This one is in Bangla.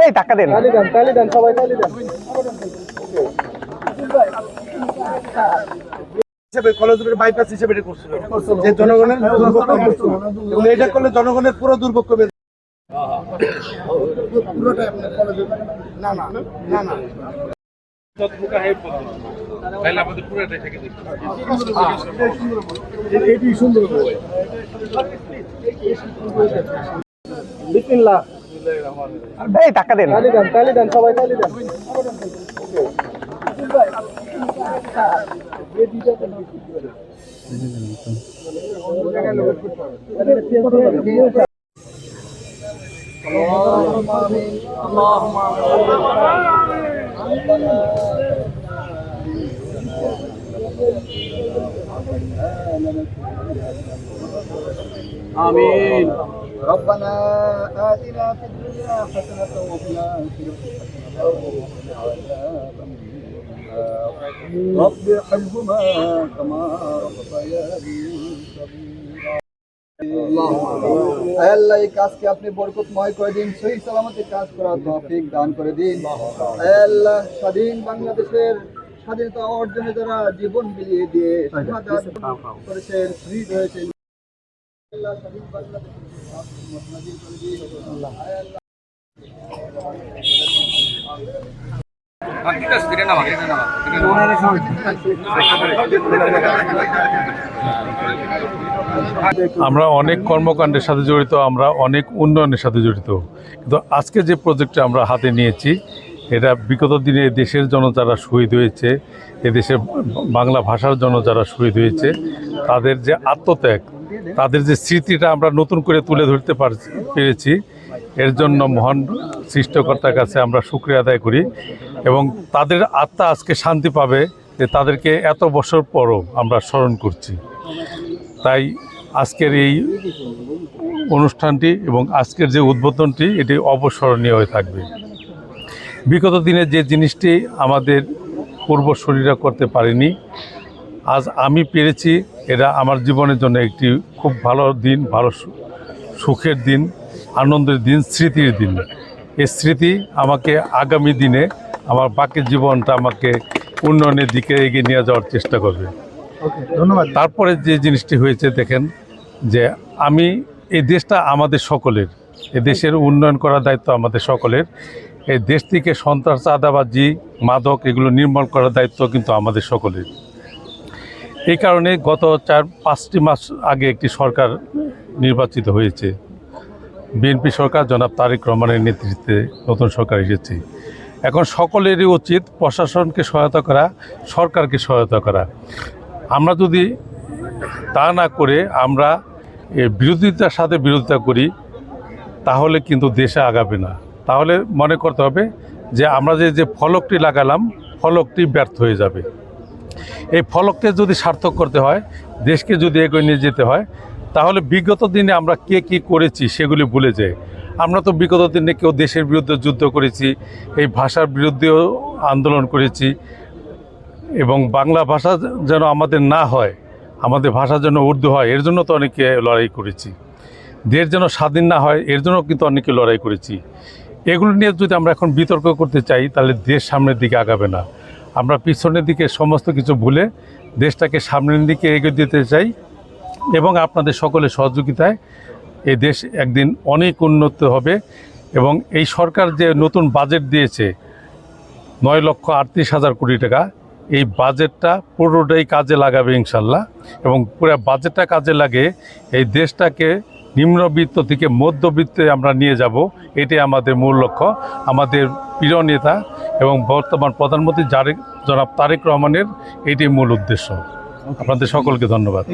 এই টাকা দেন, তালি দেন সবাই, তালি দেন। কলেজের বাইপাস হিসেবে এটা করছিল, যে জনগণের দুর্ভোগ এবং এটা করলে জনগণের পুরো দুর্ভোগ কমে। না না না না এই টাকা দেন, তালি দেন সবাই, তালি দেন। آمين. ربنا آتنا في الدنيا حسنة وفي الآخرة حسنة وقنا عذاب النار. رب ارحمهما كما ربياني صغيرا. আল্লাহ এই কাজকে আপনি বরকতময় করে দিন, সহি সালামতে কাজ করার তৌফিক দান করে দিন। আল্লাহ স্বাধীন বাংলাদেশের স্বাধীনতা অর্জনে যারা জীবন বিলিয়ে দিয়ে শাহাদাত করেছেন, শহীদ হয়েছেন, আল্লাহ স্বাধীন বাংলাদেশের নাজিল করে দিন। আল্লাহ আমরা অনেক কর্মকাণ্ডের সাথে জড়িত, আমরা অনেক উন্নয়নের সাথে জড়িত, কিন্তু আজকে যে প্রজেক্টটা আমরা হাতে নিয়েছি এটা বিগত দিনে দেশের জন্য যারা শহীদ হয়েছে, এদেশের বাংলা ভাষার জন্য যারা শহীদ হয়েছে, তাদের যে আত্মত্যাগ, তাদের যে স্মৃতিটা আমরা নতুন করে তুলে ধরতে পেরেছি, এর জন্য মহান সৃষ্টিকর্তার কাছে আমরা শুকরিয়া আদায় করি এবং তাদের আত্মা আজকে শান্তি পাবে যে তাদেরকে এত বছর পরও আমরা স্মরণ করছি। তাই আজকের এই অনুষ্ঠানটি এবং আজকের যে উদ্বোধনটি এটি অবস্মরণীয় হয়ে থাকবে। বিগত দিনে যে জিনিসটি আমাদের পূর্বসূরীরা করতে পারেনি, আজ আমি পেরেছি। এটা আমার জীবনের জন্য একটি খুব ভালো দিন, ভালো সুখের দিন, আনন্দের দিন, স্মৃতির দিন। এই স্মৃতি আমাকে আগামী দিনে আমার বাকি জীবনটা আমাকে উন্নয়নের দিকে এগিয়ে নিয়ে যাওয়ার চেষ্টা করবে। ধন্যবাদ। তারপরে যে জিনিসটি হয়েছে দেখেন যে এই দেশটা আমাদের সকলের, এই দেশের উন্নয়ন করার দায়িত্ব আমাদের সকলের। এই দেশ থেকে সন্ত্রাস, চাঁদাবাজি, মাদক এগুলো নির্মূল করার দায়িত্ব কিন্তু আমাদের সকলের। এই কারণে গত 4-5টি মাস আগে একটি সরকার নির্বাচিত হয়েছে, বিএনপি সরকার, জনাব তারেক রহমানের নেতৃত্বে নতুন সরকার এসেছে। এখন সকলেরই উচিত প্রশাসনকে সহায়তা করা, সরকারকে সহায়তা করা। আমরা যদি তা না করে আমরা বিরোধিতার সাথে বিরোধিতা করি তাহলে কিন্তু দেশে আগাবে না। তাহলে মনে করতে হবে যে আমরা যে ফলকটি লাগালাম, ফলকটি ব্যর্থ হয়ে যাবে। এই ফলককে যদি সার্থক করতে হয়, দেশকে যদি এগিয়ে নিয়ে যেতে হয়, তাহলে বিগত দিনে আমরা কে কী করেছি সেগুলি ভুলে যাই। আমরা তো বিগত দিনে কেউ দেশের বিরুদ্ধে যুদ্ধ করেছি, এই ভাষার বিরুদ্ধেও আন্দোলন করেছি এবং বাংলা ভাষা যেন আমাদের না হয়, আমাদের ভাষা যেন উর্দু হয়, এর জন্য তো অনেকে লড়াই করেছি। দেশ যেন স্বাধীন না হয়, এর জন্য কিন্তু অনেকে লড়াই করেছি। এগুলো নিয়ে যদি আমরা এখন বিতর্ক করতে চাই তাহলে দেশ সামনের দিকে আগাবে না। আমরা পিছনের দিকে সমস্ত কিছু ভুলে দেশটাকে সামনের দিকে এগিয়ে দিতে চাই এবং আপনাদের সকলের সহযোগিতায় এই দেশ একদিন অনেক উন্নত হবে। এবং এই সরকার যে নতুন বাজেট দিয়েছে 9,38,000 কোটি টাকা, এই বাজেটটা পুরোটাই কাজে লাগাবে ইনশাল্লাহ। এবং পুরো বাজেটটা কাজে লাগে এই দেশটাকে নিম্নবিত্ত থেকে মধ্যবিত্তে আমরা নিয়ে যাব, এটাই আমাদের মূল লক্ষ্য। আমাদের প্রিয় নেতা এবং বর্তমান প্রধানমন্ত্রী জনাব তারেক রহমানের এটাই মূল উদ্দেশ্য। আপনাদের সকলকে ধন্যবাদ।